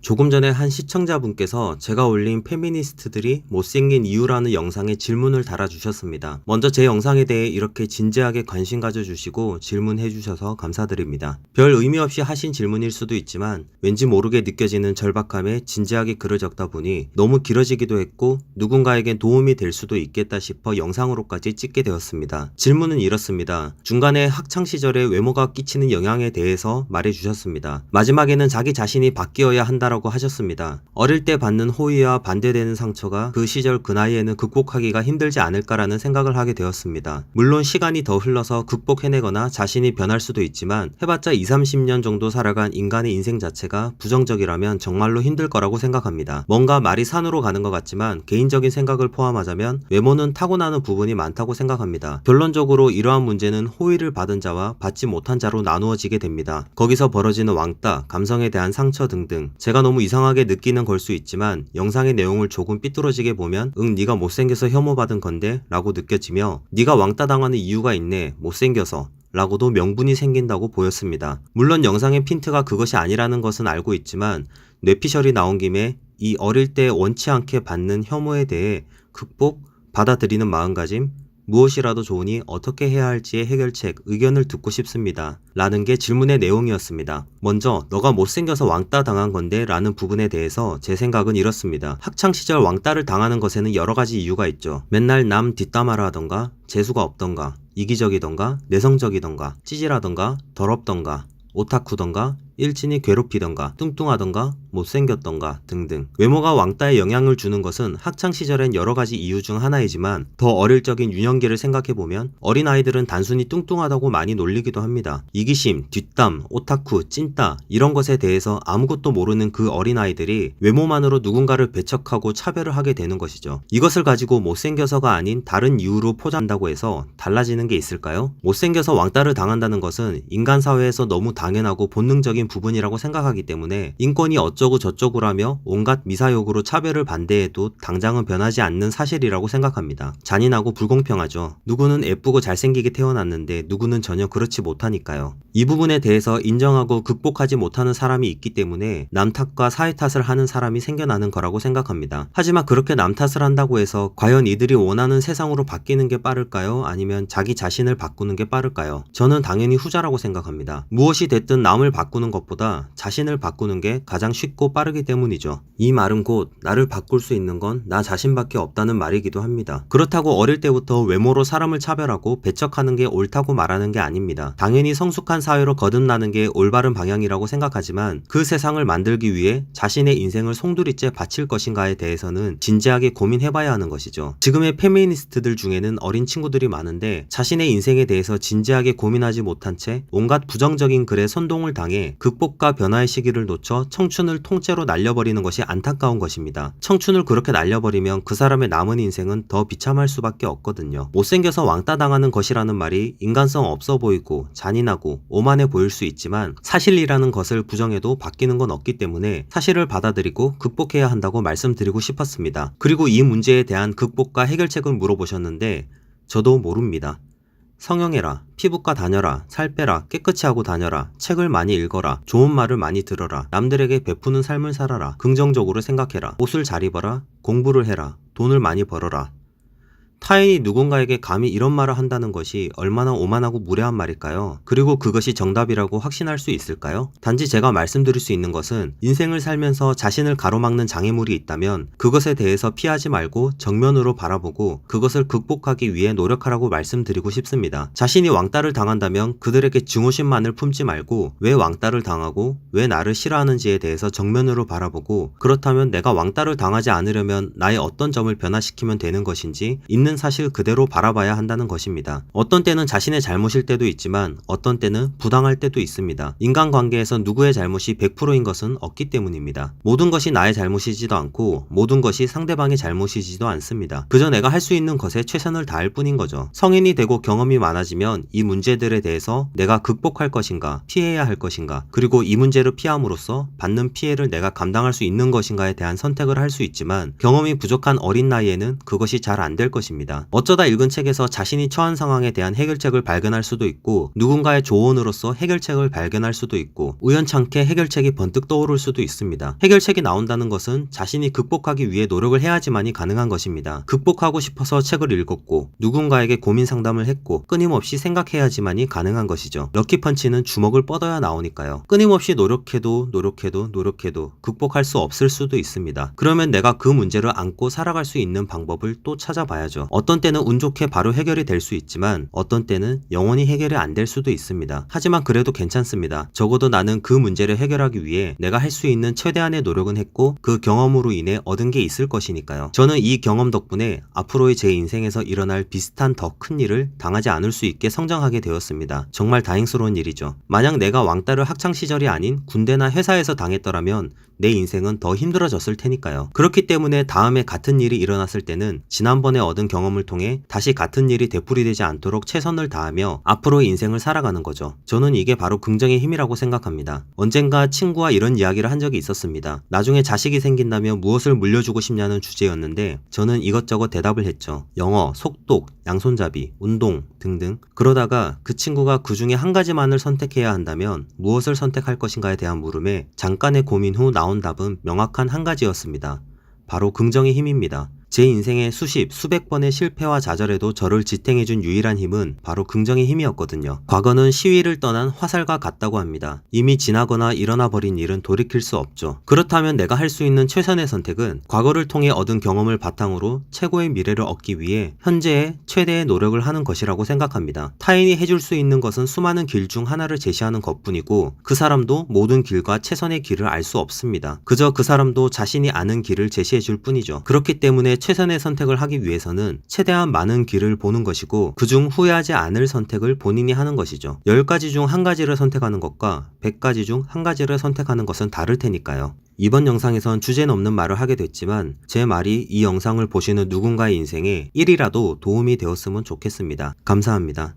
조금 전에 한 시청자분께서 제가 올린 페미니스트들이 못생긴 이유라는 영상에 질문을 달아주셨습니다. 먼저 제 영상에 대해 이렇게 진지하게 관심 가져주시고 질문해 주셔서 감사드립니다. 별 의미 없이 하신 질문일 수도 있지만 왠지 모르게 느껴지는 절박함에 진지하게 글을 적다 보니 너무 길어지기도 했고 누군가에겐 도움이 될 수도 있겠다 싶어 영상으로까지 찍게 되었습니다. 질문은 이렇습니다. 중간에 학창시절에 외모가 끼치는 영향에 대해서 말해 주셨습니다. 마지막에는 자기 자신이 바뀌어야 한다라고 하셨습니다. 어릴 때 받는 호의와 반대되는 상처가 그 시절 그 나이에는 극복하기가 힘들지 않을까라는 생각을 하게 되었습니다. 물론 시간이 더 흘러서 극복해내거나 자신이 변할 수도 있지만 해봤자 20-30년 정도 살아간 인간의 인생 자체가 부정적이라면 정말로 힘들 거라고 생각합니다. 뭔가 말이 산으로 가는 것 같지만 개인적인 생각을 포함하자면 외모는 타고나는 부분이 많다고 생각합니다. 결론적으로 이러한 문제는 호의를 받은 자와 받지 못한 자로 나누어지게 됩니다. 거기서 벌어지는 왕따, 감성에 대한 상처 등등 제가 너무 이상하게 느끼는 걸 수 있지만 영상의 내용을 조금 삐뚤어지게 보면 네가 못생겨서 혐오받은 건데 라고 느껴지며 네가 왕따 당하는 이유가 있네 못생겨서 라고도 명분이 생긴다고 보였습니다. 물론 영상의 핀트가 그것이 아니라는 것은 알고 있지만 뇌피셜이 나온 김에 이 어릴 때 원치 않게 받는 혐오에 대해 극복, 받아들이는 마음가짐, 무엇이라도 좋으니 어떻게 해야 할지의 해결책, 의견을 듣고 싶습니다. 라는 게 질문의 내용이었습니다. 먼저 너가 못생겨서 왕따 당한 건데 라는 부분에 대해서 제 생각은 이렇습니다. 학창시절 왕따를 당하는 것에는 여러 가지 이유가 있죠. 맨날 남 뒷담화를 하던가, 재수가 없던가, 이기적이던가, 내성적이던가, 찌질하던가, 더럽던가, 오타쿠던가, 일진이 괴롭히던가, 뚱뚱하던가, 못생겼던가 등등 외모가 왕따에 영향을 주는 것은 학창시절엔 여러가지 이유 중 하나이지만 더 어릴 적인 유년기를 생각해보면 어린아이들은 단순히 뚱뚱하다고 많이 놀리기도 합니다. 이기심, 뒷담, 오타쿠, 찐따 이런 것에 대해서 아무것도 모르는 그 어린아이들이 외모만으로 누군가를 배척하고 차별을 하게 되는 것이죠. 이것을 가지고 못생겨서가 아닌 다른 이유로 포장한다고 해서 달라지는 게 있을까요? 못생겨서 왕따를 당한다는 것은 인간 사회에서 너무 당연하고 본능적인 부분이라고 생각하기 때문에 인권이 어쩌고 저쩌고라며 온갖 미사욕으로 차별을 반대해도 당장은 변하지 않는 사실이라고 생각합니다. 잔인하고 불공평하죠. 누구는 예쁘고 잘생기게 태어났는데 누구는 전혀 그렇지 못하니까요. 이 부분에 대해서 인정하고 극복하지 못하는 사람이 있기 때문에 남 탓과 사회 탓을 하는 사람이 생겨나는 거라고 생각합니다. 하지만 그렇게 남 탓을 한다고 해서 과연 이들이 원하는 세상으로 바뀌는 게 빠를까요? 아니면 자기 자신을 바꾸는 게 빠를까요? 저는 당연히 후자라고 생각합니다. 무엇이 됐든 남을 바꾸는 것보다 자신을 바꾸는 게 가장 쉽고 빠르기 때문이죠. 이 말은 곧 나를 바꿀 수 있는 건 나 자신밖에 없다는 말이기도 합니다. 그렇다고 어릴 때부터 외모로 사람을 차별하고 배척하는 게 옳다고 말하는 게 아닙니다. 당연히 성숙한 사회로 거듭나는 게 올바른 방향이라고 생각하지만 그 세상을 만들기 위해 자신의 인생을 송두리째 바칠 것인가에 대해서는 진지하게 고민해봐야 하는 것이죠. 지금의 페미니스트들 중에는 어린 친구들이 많은데 자신의 인생에 대해서 진지하게 고민하지 못한 채 온갖 부정적인 글에 선동을 당해 극복과 변화의 시기를 놓쳐 청춘을 통째로 날려버리는 것이 안타까운 것입니다. 청춘을 그렇게 날려버리면 그 사람의 남은 인생은 더 비참할 수밖에 없거든요. 못생겨서 왕따 당하는 것이라는 말이 인간성 없어 보이고 잔인하고 오만해 보일 수 있지만 사실이라는 것을 부정해도 바뀌는 건 없기 때문에 사실을 받아들이고 극복해야 한다고 말씀드리고 싶었습니다. 그리고 이 문제에 대한 극복과 해결책을 물어보셨는데 저도 모릅니다. 성형해라, 피부과 다녀라, 살 빼라, 깨끗이 하고 다녀라, 책을 많이 읽어라, 좋은 말을 많이 들어라, 남들에게 베푸는 삶을 살아라, 긍정적으로 생각해라, 옷을 잘 입어라, 공부를 해라, 돈을 많이 벌어라. 타인이 누군가에게 감히 이런 말을 한다는 것이 얼마나 오만하고 무례한 말일까요? 그리고 그것이 정답이라고 확신할 수 있을까요? 단지 제가 말씀드릴 수 있는 것은 인생을 살면서 자신을 가로막는 장애물이 있다면 그것에 대해서 피하지 말고 정면으로 바라보고 그것을 극복하기 위해 노력하라고 말씀드리고 싶습니다. 자신이 왕따를 당한다면 그들에게 증오심만을 품지 말고 왜 왕따를 당하고 왜 나를 싫어하는지에 대해서 정면으로 바라보고 그렇다면 내가 왕따를 당하지 않으려면 나의 어떤 점을 변화시키면 되는 것인지 있는 사실 그대로 바라봐야 한다는 것입니다. 어떤 때는 자신의 잘못일 때도 있지만 어떤 때는 부당할 때도 있습니다. 인간관계에서 누구의 잘못이 100%인 것은 없기 때문입니다. 모든 것이 나의 잘못이지도 않고 모든 것이 상대방의 잘못이지도 않습니다. 그저 내가 할 수 있는 것에 최선을 다할 뿐인 거죠. 성인이 되고 경험이 많아지면 이 문제들에 대해서 내가 극복할 것인가 피해야 할 것인가 그리고 이 문제를 피함으로써 받는 피해를 내가 감당할 수 있는 것인가에 대한 선택을 할 수 있지만 경험이 부족한 어린 나이에는 그것이 잘 안 될 것입니다. 있습니다. 어쩌다 읽은 책에서 자신이 처한 상황에 대한 해결책을 발견할 수도 있고, 누군가의 조언으로서 해결책을 발견할 수도 있고, 우연찮게 해결책이 번뜩 떠오를 수도 있습니다. 해결책이 나온다는 것은 자신이 극복하기 위해 노력을 해야지만이 가능한 것입니다. 극복하고 싶어서 책을 읽었고, 누군가에게 고민 상담을 했고, 끊임없이 생각해야지만이 가능한 것이죠. 럭키펀치는 주먹을 뻗어야 나오니까요. 끊임없이 노력해도 극복할 수 없을 수도 있습니다. 그러면 내가 그 문제를 안고 살아갈 수 있는 방법을 또 찾아봐야죠. 어떤 때는 운 좋게 바로 해결이 될 수 있지만, 어떤 때는 영원히 해결이 안 될 수도 있습니다. 하지만 그래도 괜찮습니다. 적어도 나는 그 문제를 해결하기 위해 내가 할 수 있는 최대한의 노력은 했고, 그 경험으로 인해 얻은 게 있을 것이니까요. 저는 이 경험 덕분에 앞으로의 제 인생에서 일어날 비슷한 더 큰 일을 당하지 않을 수 있게 성장하게 되었습니다. 정말 다행스러운 일이죠. 만약 내가 왕따를 학창시절이 아닌 군대나 회사에서 당했더라면 내 인생은 더 힘들어졌을 테니까요. 그렇기 때문에 다음에 같은 일이 일어났을 때는 지난번에 얻은 경험을 통해 다시 같은 일이 되풀이되지 않도록 최선을 다하며 앞으로의 인생을 살아가는 거죠. 저는 이게 바로 긍정의 힘이라고 생각합니다. 언젠가 친구와 이런 이야기를 한 적이 있었습니다. 나중에 자식이 생긴다면 무엇을 물려주고 싶냐는 주제였는데, 저는 이것저것 대답을 했죠. 영어, 속독, 양손잡이, 운동 등등. 그러다가 그 친구가 그 중에 한 가지만을 선택해야 한다면 무엇을 선택할 것인가에 대한 물음에 잠깐의 고민 후 나온 답은 명확한 한 가지였습니다. 바로 긍정의 힘입니다. 제 인생의 수백 번의 실패와 좌절에도 저를 지탱해준 유일한 힘은 바로 긍정의 힘이었거든요. 과거는 시위를 떠난 화살과 같다고 합니다. 이미 지나거나 일어나 버린 일은 돌이킬 수 없죠. 그렇다면 내가 할 수 있는 최선의 선택은 과거를 통해 얻은 경험을 바탕으로 최고의 미래를 얻기 위해 현재의 최대의 노력을 하는 것이라고 생각합니다. 타인이 해줄 수 있는 것은 수많은 길 중 하나를 제시하는 것뿐이고, 그 사람도 모든 길과 최선의 길을 알 수 없습니다. 그저 그 사람도 자신이 아는 길을 제시해줄 뿐이죠. 그렇기 때문에 최선의 선택을 하기 위해서는 최대한 많은 길을 보는 것이고, 그중 후회하지 않을 선택을 본인이 하는 것이죠. 10가지 중 한 가지를 선택하는 것과 100가지 중 한 가지를 선택하는 것은 다를 테니까요. 이번 영상에선 주제 넘는 말을 하게 됐지만, 제 말이 이 영상을 보시는 누군가의 인생에 1이라도 도움이 되었으면 좋겠습니다. 감사합니다.